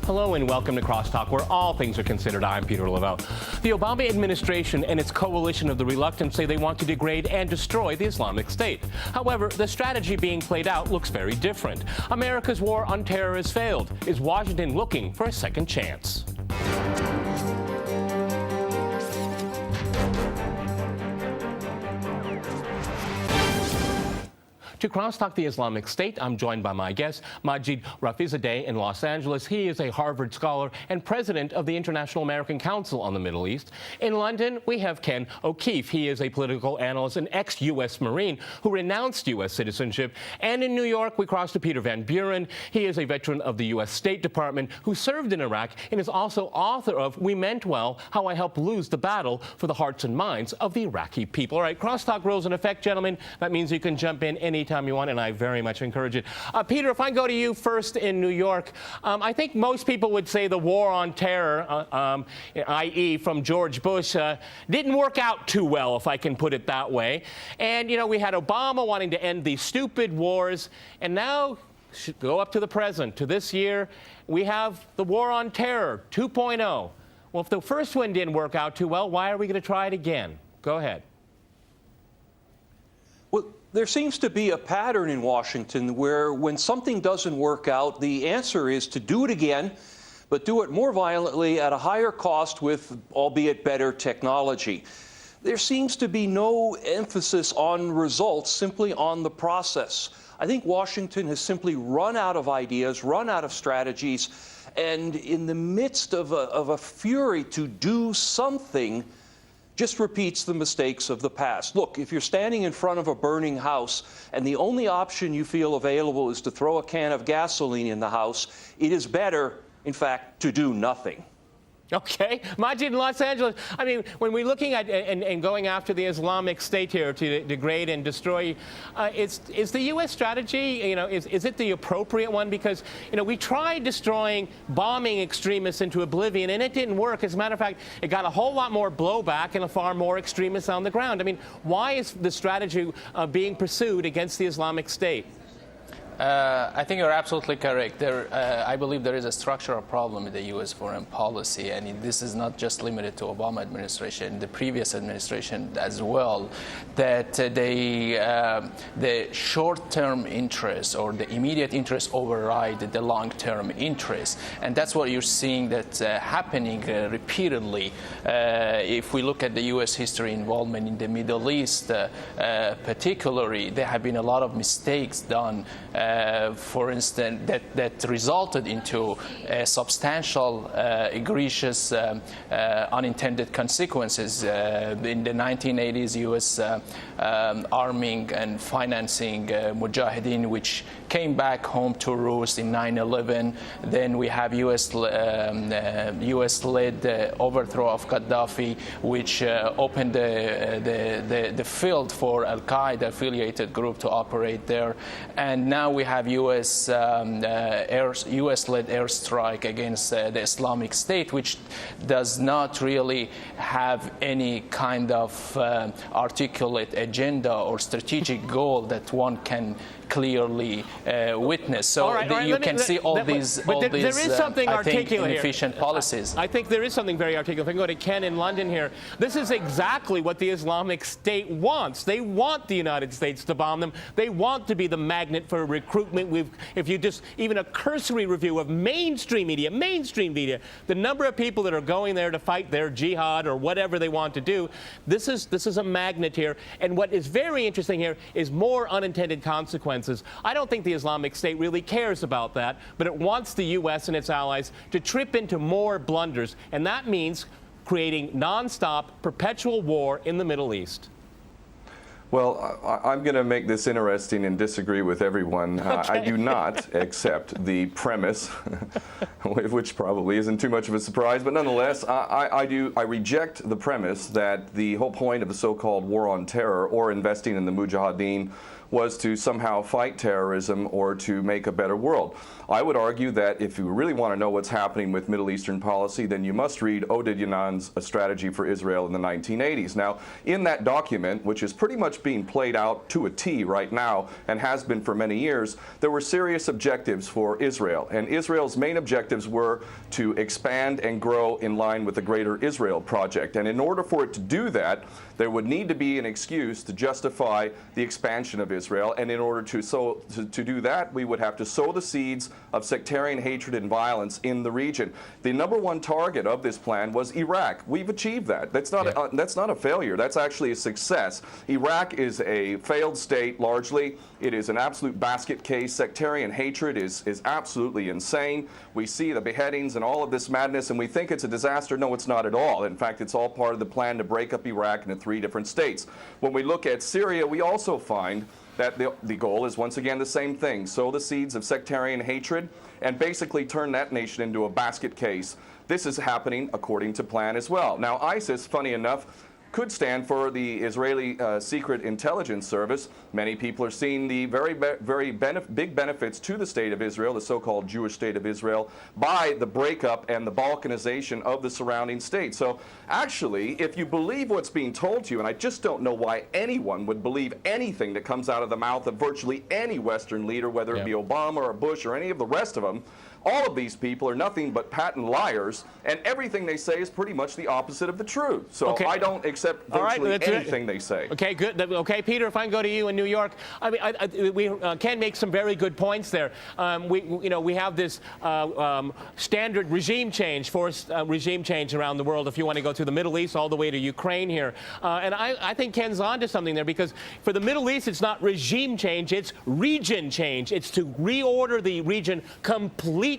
Hello and welcome to Crosstalk, where all things are considered. I'm Peter Lavelle. The Obama administration and its coalition of the reluctant say they want to degrade and destroy the Islamic State. However, the strategy being played out looks very different. America's war on terror has failed. Is Washington looking for a second chance? To Crosstalk the Islamic State, I'm joined by my guest, Majid Rafizadeh in Los Angeles. He is a Harvard scholar and president of the International American Council on the Middle East. In London, we have Ken O'Keefe. He is a political analyst and ex-U.S. Marine who renounced U.S. citizenship. And in New York, we cross to Peter Van Buren. He is a veteran of the U.S. State Department who served in Iraq and is also author of We Meant Well, How I Helped Lose the Battle for the Hearts and Minds of the Iraqi People. All right, Crosstalk rules in effect, gentlemen. That means you can jump in anytime you want, and I very much encourage it. Peter, if I go to you first in New York, I think most people would say the war on terror, i.e. from George Bush, didn't work out too well, if I can put it that way. And, you know, we had Obama wanting to end these stupid wars, and now, go up to the present, to this year, we have the war on terror 2.0. Well, if the first one didn't work out too well, why are we going to try it again? Go ahead. Well, there seems to be a pattern in Washington where when something doesn't work out, the answer is to do it again, but do it more violently at a higher cost with, albeit better, technology. There seems to be no emphasis on results, simply on the process. I think Washington has simply run out of ideas, run out of strategies, and in the midst of a fury to do something, just repeats the mistakes of the past. Look, if you're standing in front of a burning house and the only option you feel available is to throw a can of gasoline in the house, it is better, in fact, to do nothing. Okay. Majid in Los Angeles, I mean, when we're looking at and going after the Islamic State here to degrade and destroy, is the U.S. strategy, you know, is it the appropriate one? Because, you know, we tried destroying, bombing extremists into oblivion, and it didn't work. As a matter of fact, it got a whole lot more blowback and a far more extremists on the ground. I mean, why is the strategy being pursued against the Islamic State? I think you're absolutely correct. I believe there is a structural problem in the U.S. foreign policy, and this is not just limited to Obama administration, the previous administration as well, that the short-term interests or the immediate interests override the long-term interests. And that's what you're seeing that's happening repeatedly. If we look at the U.S. history involvement in the Middle East, particularly, there have been a lot of mistakes done, for instance, that resulted into substantial, egregious, unintended consequences. In the 1980s, U.S. Arming and financing Mujahideen, which came back home to roost in 9/11. Then we have U.S.-led overthrow of Gaddafi, which opened the field for Al-Qaeda affiliated group to operate there. And now we have U.S.-led airstrike against the Islamic State, which does not really have any kind of articulate agenda or strategic goal that one can clearly witness. So you can see all these inefficient policies. I think there is something very articulate. If I can go to Ken in London here, this is exactly what the Islamic State wants. They want the United States to bomb them. They want to be the magnet for recruitment. If you just, even a cursory review of mainstream media, the number of people that are going there to fight their jihad or whatever they want to do, this is a magnet here. And what is very interesting here is more unintended consequences. I don't think the Islamic State really cares about that, but it wants the U.S. and its allies to trip into more blunders, and that means creating nonstop, perpetual war in the Middle East. Well, I'm going to make this interesting and disagree with everyone. Okay. I do not accept the premise, which probably isn't too much of a surprise, but nonetheless, I reject the premise that the whole point of the so-called war on terror or investing in the Mujahideen was to somehow fight terrorism or to make a better world. I would argue that if you really want to know what's happening with Middle Eastern policy, then you must read Oded Yanan's A Strategy for Israel in the 1980s. Now, in that document, which is pretty much being played out to a T right now and has been for many years, there were serious objectives for Israel. And Israel's main objectives were to expand and grow in line with the Greater Israel Project. And in order for it to do that, there would need to be an excuse to justify the expansion of Israel. And in order to do that, we would have to sow the seeds of sectarian hatred and violence in the region. The number one target of this plan was Iraq. We've achieved that. That's not a failure. That's actually a success. Iraq is a failed state largely. It is an absolute basket case. Sectarian hatred is absolutely insane. We see the beheadings and all of this madness, and we think it's a disaster. No, it's not at all. In fact, it's all part of the plan to break up Iraq into 3 different states. When we look at Syria, we also find that the goal is once again the same thing: sow the seeds of sectarian hatred and basically turn that nation into a basket case. This is happening according to plan as well. Now, ISIS, funny enough, could stand for the Israeli Secret Intelligence Service. Many people are seeing the very big benefits to the state of Israel, the so-called Jewish state of Israel, by the breakup and the balkanization of the surrounding states. So actually, if you believe what's being told to you, and I just don't know why anyone would believe anything that comes out of the mouth of virtually any Western leader, whether it be Obama or Bush or any of the rest of them, all of these people are nothing but patent liars, and everything they say is pretty much the opposite of the truth. So I don't accept virtually anything they say. Okay, good. Okay, Peter, if I can go to you in New York, I mean, we can make some very good points there. We have this standard regime change, forced regime change around the world. If you want to go to the Middle East, all the way to Ukraine here, and I think Ken's onto something there, because for the Middle East, it's not regime change; it's region change. It's to reorder the region completely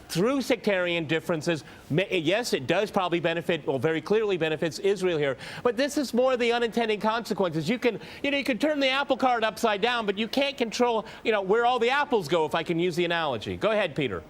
through sectarian differences. Yes, it does probably benefit, well, very clearly benefits Israel here, but this is more the unintended consequences. You can turn the apple cart upside down, but you can't control, where all the apples go, if I can use the analogy. Go ahead, Peter.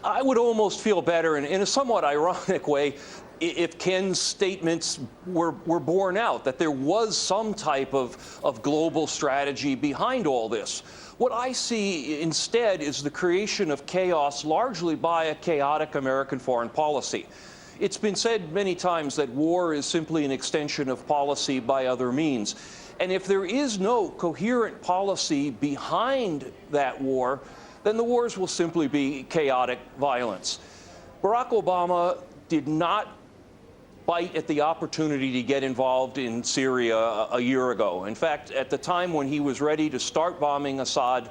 I would almost feel better in a somewhat ironic way if Ken's statements were borne out, that there was some type of global strategy behind all this. What I see instead is the creation of chaos largely by a chaotic American foreign policy. It's been said many times that war is simply an extension of policy by other means. And if there is no coherent policy behind that war, then the wars will simply be chaotic violence. Barack Obama did not bite at the opportunity to get involved in Syria a year ago. In fact, at the time when he was ready to start bombing Assad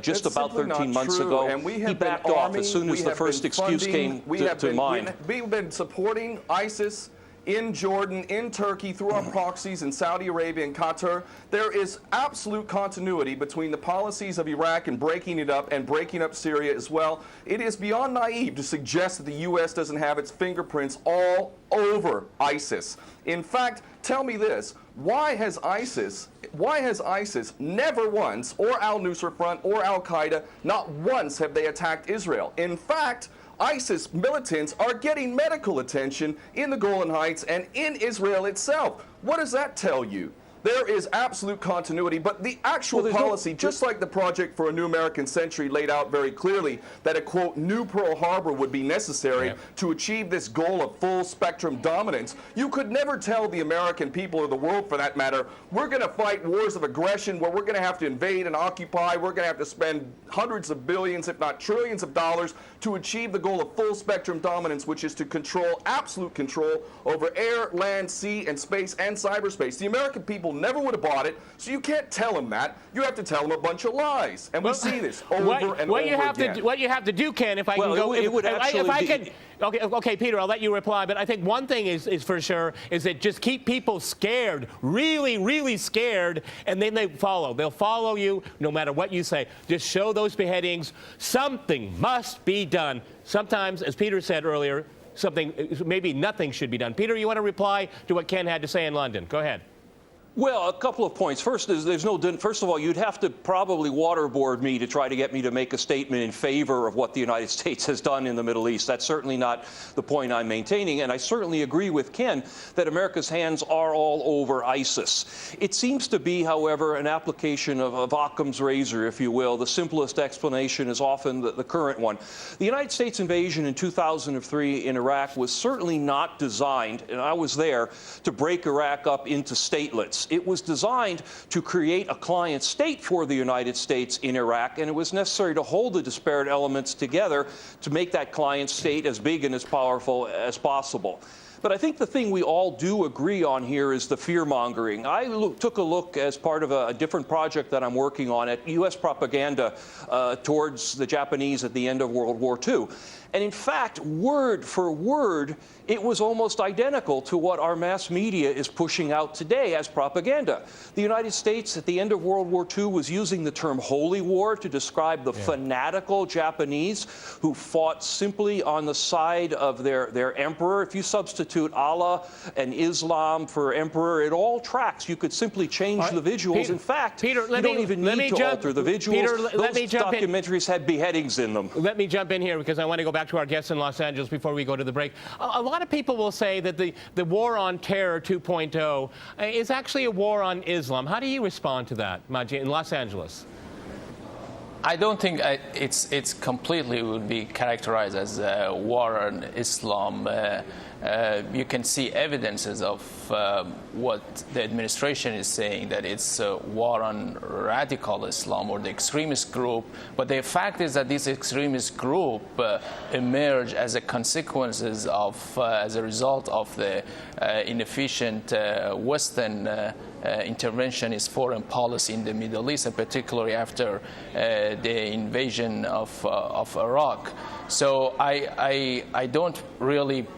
just about 13 months ago, he backed off as soon as the first excuse came to mind. We've been supporting ISIS in Jordan, in Turkey, through our proxies in Saudi Arabia and Qatar. There is absolute continuity between the policies of Iraq and breaking it up and breaking up Syria as well. It is beyond naive to suggest that the U.S. doesn't have its fingerprints all over ISIS. In fact, tell me this: why has ISIS never once, or al-Nusra Front or al-Qaeda, not once have they attacked Israel? In fact, ISIS militants are getting medical attention in the Golan Heights and in Israel itself. What does that tell you? There is absolute continuity, but the actual policy, just like the Project for a New American Century laid out very clearly, that a, quote, new Pearl Harbor would be necessary to achieve this goal of full spectrum dominance. You could never tell the American people, or the world for that matter, we're going to fight wars of aggression where we're going to have to invade and occupy, we're going to have to spend hundreds of billions, if not trillions of dollars to achieve the goal of full spectrum dominance, which is to control, absolute control over air, land, sea, and space and cyberspace. The American people never would have bought it, so you can't tell them that. You have to tell them a bunch of lies, and we see this over and over again. What you have to do, Ken, if I can go, okay, Peter, I'll let you reply, but I think one thing is for sure is that just keep people scared, really, really scared, and then they follow. They'll follow you no matter what you say. Just show those beheadings. Something must be done. Sometimes, as Peter said earlier, maybe nothing should be done. Peter, you want to reply to what Ken had to say in London? Go ahead. Well, a couple of points. First, first of all, you'd have to probably waterboard me to try to get me to make a statement in favor of what the United States has done in the Middle East. That's certainly not the point I'm maintaining. And I certainly agree with Ken that America's hands are all over ISIS. It seems to be, however, an application of Occam's razor, if you will. The simplest explanation is often the current one. The United States invasion in 2003 in Iraq was certainly not designed, and I was there, to break Iraq up into statelets. It was designed to create a client state for the United States in Iraq, and it was necessary to hold the disparate elements together to make that client state as big and as powerful as possible. But I think the thing we all do agree on here is the fear-mongering. I took a look as part of a different project that I'm working on at U.S. propaganda towards the Japanese at the end of World War II. And in fact, word for word, it was almost identical to what our mass media is pushing out today as propaganda. The United States at the end of World War II was using the term holy war to describe the fanatical Japanese who fought simply on the side of their emperor. If you substitute Allah and Islam for emperor, it all tracks. You could simply change the visuals. In fact, you don't even need to alter the visuals. Peter, let me Those jump in. documentaries had beheadings in them. Let me jump in here because I want to go back to our guests in Los Angeles before we go to the break. A lot of people will say that the war on terror 2.0 is actually a war on Islam. How do you respond to that, Majid, in Los Angeles? I don't think it's completely would be characterized as a war on Islam. You can see evidences of what the administration is saying, that it's a war on radical Islam or the extremist group. But the fact is that this extremist group emerged as a consequences of, as a result of the inefficient Western interventionist foreign policy in the Middle East, and particularly after the invasion of Iraq. So I don't really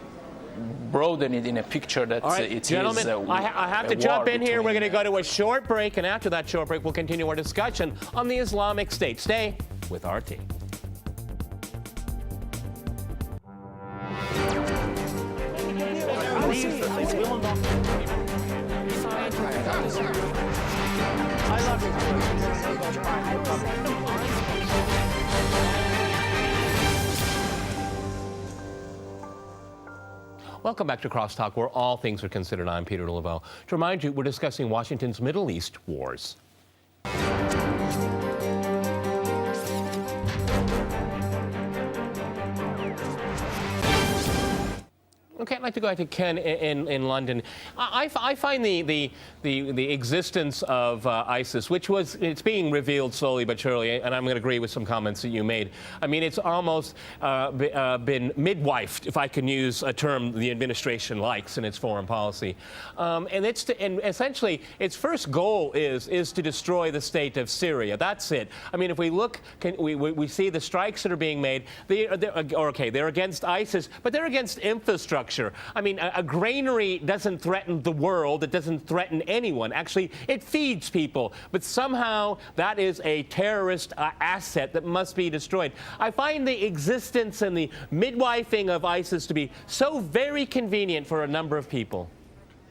broaden it in a picture that it gentlemen, is I have to jump in here. We're going to go to a short break, and after that short break, we'll continue our discussion on the Islamic State. Stay with RT. Welcome back to Crosstalk, where all things are considered. I'm Peter Lavelle. To remind you, we're discussing Washington's Middle East wars. Okay, I'd like to go back to Ken in London. I find the existence of ISIS, which it's being revealed slowly but surely, and I'm going to agree with some comments that you made. I mean, it's almost been midwifed, if I can use a term the administration likes in its foreign policy. And essentially, its first goal is to destroy the state of Syria. That's it. I mean, if we look, we see the strikes that are being made. They're against ISIS, but they're against infrastructure. I mean, a granary doesn't threaten the world. It doesn't threaten anyone. Actually, it feeds people. But somehow that is a terrorist asset that must be destroyed. I find the existence and the midwifing of ISIS to be so very convenient for a number of people.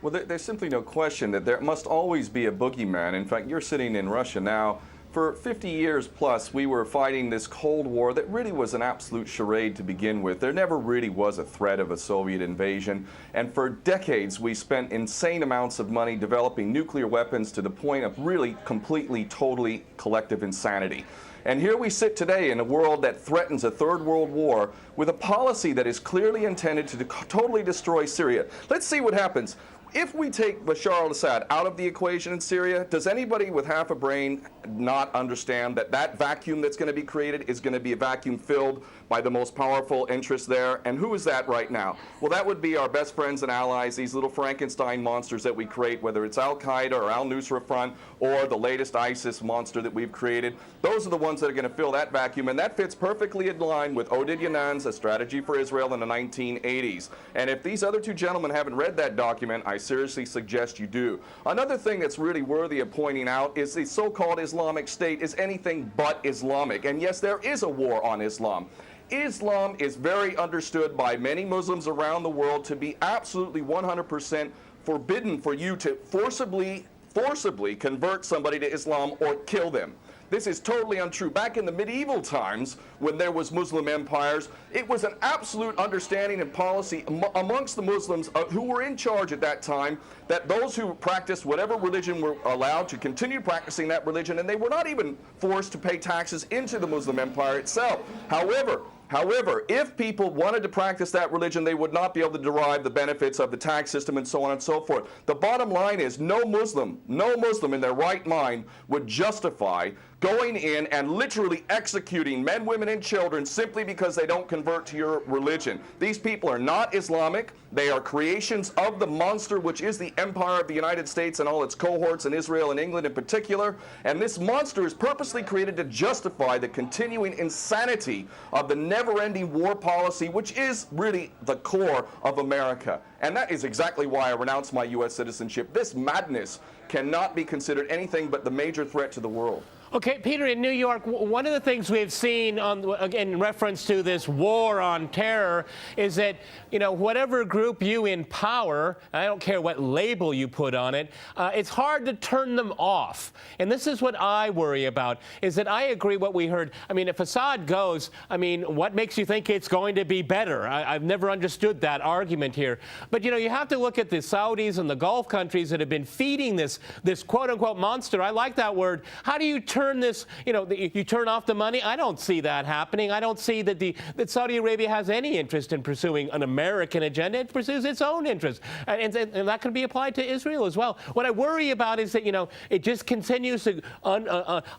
Well, there's simply no question that there must always be a boogeyman. In fact, you're sitting in Russia now. For 50 years plus, we were fighting this Cold War that really was an absolute charade to begin with. There never really was a threat of a Soviet invasion. And for decades, we spent insane amounts of money developing nuclear weapons to the point of really completely, totally collective insanity. And here we sit today in a world that threatens a third world war with a policy that is clearly intended to totally destroy Syria. Let's see what happens. If we take Bashar al-Assad out of the equation in Syria, does anybody with half a brain not understand that that vacuum that's going to be created is going to be a vacuum filled by the most powerful interests there? And who is that right now? Well, that would be our best friends and allies, these little Frankenstein monsters that we create, whether it's Al-Qaeda or Al-Nusra Front or the latest ISIS monster that we've created. Those are the ones that are going to fill that vacuum, and that fits perfectly in line with Oded Yanan's A Strategy for Israel in the 1980s. And if these other two gentlemen haven't read that document, I seriously suggest you do. Another thing that's really worthy of pointing out is the so-called Islamic State is anything but Islamic. And yes, there is a war on Islam. Islam is very understood by many Muslims around the world to be absolutely 100% forbidden for you to forcibly forcibly convert somebody to Islam or kill them. This is totally untrue. Back in the medieval times, when there was Muslim empires, it was an absolute understanding and policy amongst the Muslims who were in charge at that time that those who practiced whatever religion were allowed to continue practicing that religion, and they were not even forced to pay taxes into the Muslim empire itself. However, if people wanted to practice that religion, they would not be able to derive the benefits of the tax system and so on and so forth. The bottom line is no Muslim in their right mind would justify going in and literally executing men, women, and children simply because they don't convert to your religion. These people are not Islamic. They are creations of the monster, which is the empire of the United States and all its cohorts in Israel and England in particular. And this monster is purposely created to justify the continuing insanity of the never-ending war policy, which is really the core of America. And that is exactly why I renounce my U.S. citizenship. This madness cannot be considered anything but the major threat to the world. Okay, Peter, in New York, one of the things we've seen in reference to this war on terror is that, you know, whatever group you in power, I don't care what label you put on it, it's hard to turn them off. And this is what I worry about, is that I agree what we heard. I mean, if Assad goes, I mean, what makes you think it's going to be better? I've never understood that argument here. But, you know, you have to look at the Saudis and the Gulf countries that have been feeding this quote-unquote monster. I like that word. How do you turn this, you know, you turn off the money? I don't see that happening. I don't see that Saudi Arabia has any interest in pursuing an American agenda. It pursues its own interest. And that can be applied to Israel as well. What I worry about is that, you know, it just continues to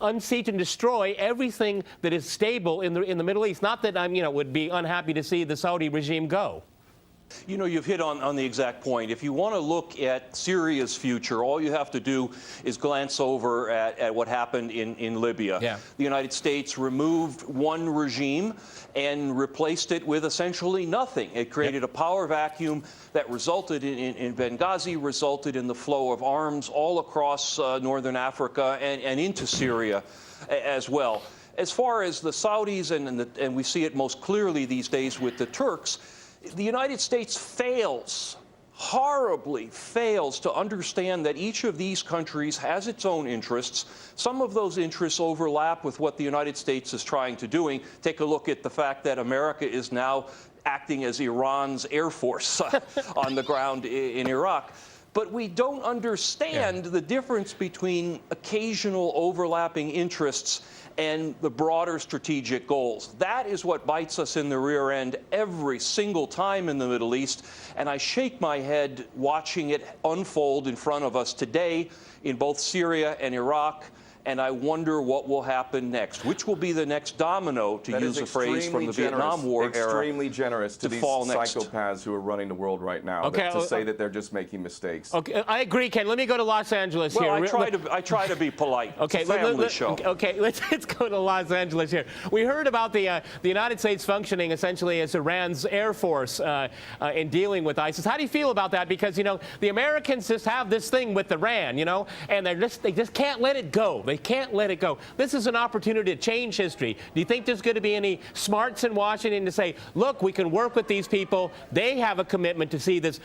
unseat and destroy everything that is stable in the Middle East. Not that I'm, you know, would be unhappy to see the Saudi regime go. You know, you've hit on the exact point. If you want to look at Syria's future, all you have to do is glance over at what happened in Libya. Yeah. The United States removed one regime and replaced it with essentially nothing. It created a power vacuum that resulted in Benghazi, resulted in the flow of arms all across northern Africa and into Syria as well. As far as the Saudis, and we see it most clearly these days with the Turks, the United States horribly fails to understand that each of these countries has its own interests. Some of those interests overlap with what the United States is trying to do. Take a look at the fact that America is now acting as Iran's air force on the ground in Iraq. But we don't understand the difference between occasional overlapping interests and the broader strategic goals. That is what bites us in the rear end every single time in the Middle East, and I shake my head watching it unfold in front of us today in both Syria and Iraq, and I wonder what will happen next. Which will be the next domino, to use a phrase from the Vietnam War era, extremely generous to these psychopaths who are running the world right now, to say that they're just making mistakes. Okay, I agree, Ken. Let me go to Los Angeles here. I try to be polite. Okay, it's a family show. Okay, let's go to Los Angeles here. We heard about the United States functioning essentially as Iran's air force in dealing with ISIS. How do you feel about that? Because, you know, the Americans just have this thing with Iran, you know, and they just can't let it go. They can't let it go. This is an opportunity to change history. Do you think there's going to be any smarts in Washington to say, look, we can work with these people. They have a commitment to see this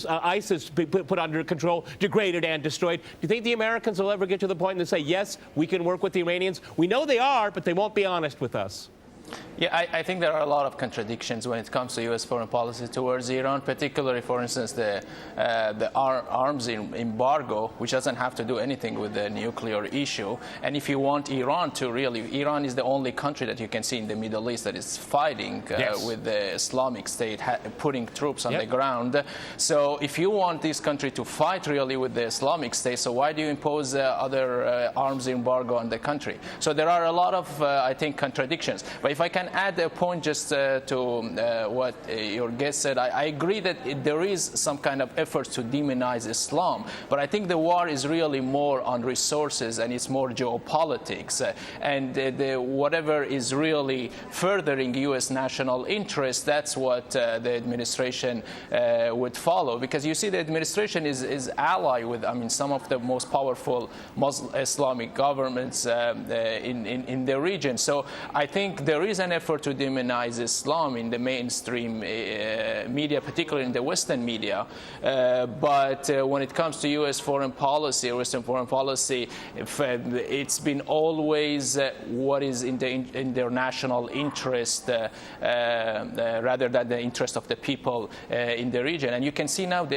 ISIS be put under control, degraded, and destroyed. Do you think the Americans will ever get to the point and say, yes, we can work with the Iranians? We know they are, but they won't be honest with us. Yeah, I think there are a lot of contradictions when it comes to U.S. foreign policy towards Iran, particularly, for instance, the arms embargo, which doesn't have to do anything with the nuclear issue. And if you want Iran to really, Iran is the only country that you can see in the Middle East that is fighting with the Islamic State, putting troops on the ground. So if you want this country to fight really with the Islamic State, so why do you impose other arms embargo on the country? So there are a lot of, I think, contradictions. But if I can add a point just to what your guest said, I agree that there is some kind of effort to demonize Islam, but I think the war is really more on resources and it's more geopolitics, and whatever is really furthering U.S. national interest, that's what the administration would follow, because you see the administration is ally with, I mean, some of the most powerful Muslim Islamic governments in the region. So I think there is an effort to demonize Islam in the mainstream media, particularly in the Western media. But when it comes to U.S. foreign policy or Western foreign policy, it's been always what is in their national interest rather than the interest of the people in the region. And you can see now the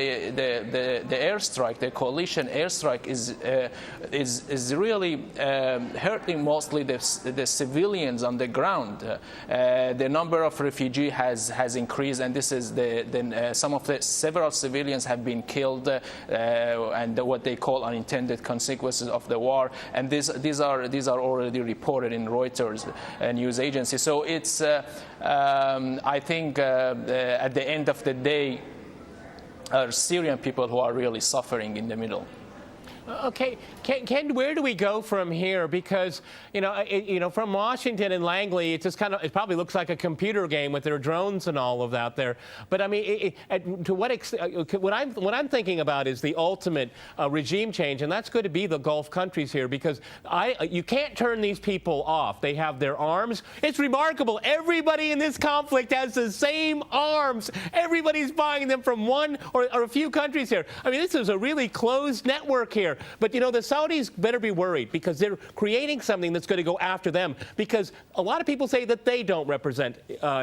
airstrike, the coalition airstrike is really hurting mostly the civilians on the ground. The number of refugees has increased, and this is several civilians have been killed, and what they call unintended consequences of the war. And these are already reported in Reuters news agency. So it's I think at the end of the day, are Syrian people who are really suffering in the middle. Okay, Ken, where do we go from here? Because from Washington and Langley, it just it probably looks like a computer game with their drones and all of that there. But I mean, to what extent? What I'm thinking about is the ultimate regime change, and that's going to be the Gulf countries here, because you can't turn these people off. They have their arms. It's remarkable. Everybody in this conflict has the same arms. Everybody's buying them from one or a few countries here. I mean, this is a really closed network here. But, the Saudis better be worried, because they're creating something that's going to go after them, because a lot of people say that they don't represent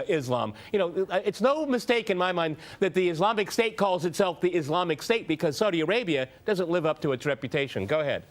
Islam. It's no mistake in my mind that the Islamic State calls itself the Islamic State, because Saudi Arabia doesn't live up to its reputation. Go ahead.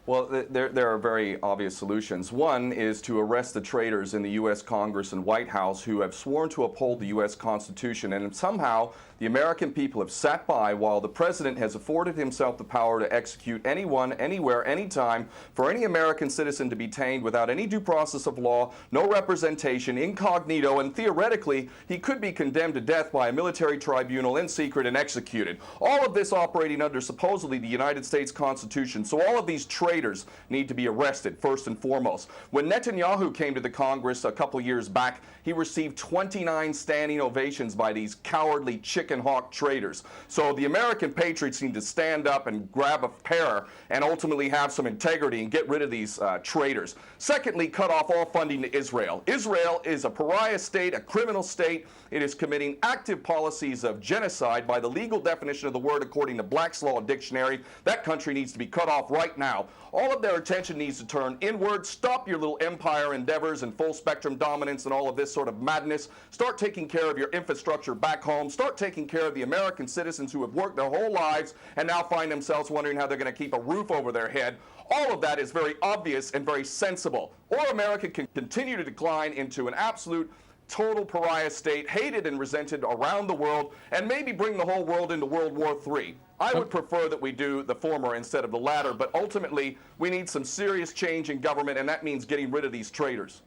Well, there are very obvious solutions. One is to arrest the traitors in the U.S. Congress and White House who have sworn to uphold the U.S. Constitution, and somehow the American people have sat by while the president has afforded himself the power to execute anyone, anywhere, anytime, for any American citizen to be detained without any due process of law, no representation, incognito, and theoretically, he could be condemned to death by a military tribunal in secret and executed. All of this operating under supposedly the United States Constitution. So all of these traitors need to be arrested, first and foremost. When Netanyahu came to the Congress a couple years back, he received 29 standing ovations by these cowardly chicken hawk traitors. So the American patriots need to stand up and grab a pair and ultimately have some integrity and get rid of these traitors. Secondly, cut off all funding to Israel. Israel is a pariah state, a criminal state. It is committing active policies of genocide by the legal definition of the word according to Black's Law Dictionary. That country needs to be cut off right now. All of their attention needs to turn inward. Stop your little empire endeavors and full spectrum dominance and all of this sort of madness. Start taking care of your infrastructure back home. Start taking care of the American citizens who have worked their whole lives and now find themselves wondering how they're going to keep a roof over their head. All of that is very obvious and very sensible. Or America can continue to decline into an absolute total pariah state, hated and resented around the world, and maybe bring the whole world into World War III. I would prefer that we do the former instead of the latter, but ultimately we need some serious change in government, and that means getting rid of these traitors.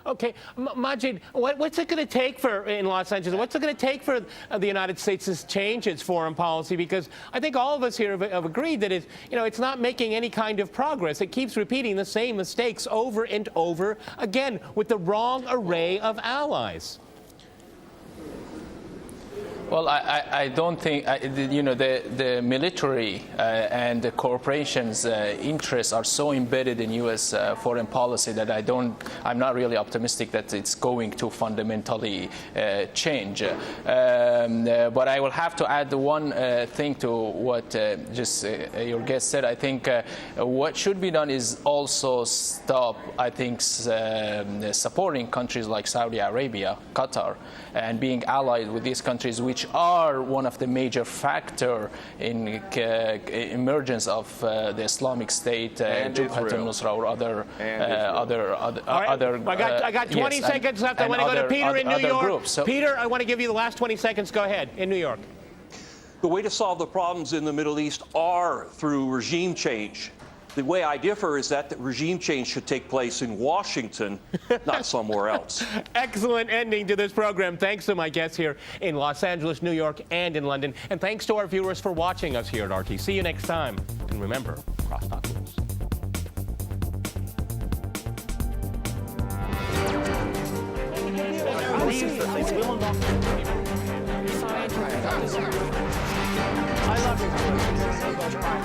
Okay, Majid, what's it going to take in Los Angeles? What's it going to take for the United States to change its foreign policy? Because I think all of us here have agreed that it's not making any kind of progress. It keeps repeating the same mistakes over and over again with the wrong array of allies. Well, I don't think, the military and the corporations' interests are so embedded in U.S. Foreign policy that I'm not really optimistic that it's going to fundamentally change. But I will have to add one thing to what your guest said. I think what should be done is also stop, supporting countries like Saudi Arabia, Qatar, and being allied with these countries, which are one of the major factor in emergence of the Islamic State, Jabhat al-Nusra, or other. I got 20 seconds left. I want to go to Peter in New York. Groups. Peter, I want to give you the last 20 seconds. Go ahead, in New York. The way to solve the problems in the Middle East are through regime change. The way I differ is that the regime change should take place in Washington, not somewhere else. Excellent ending to this program. Thanks to my guests here in Los Angeles, New York, and in London. And thanks to our viewers for watching us here at RT. See you next time. And remember, crosstalk rules. I love you.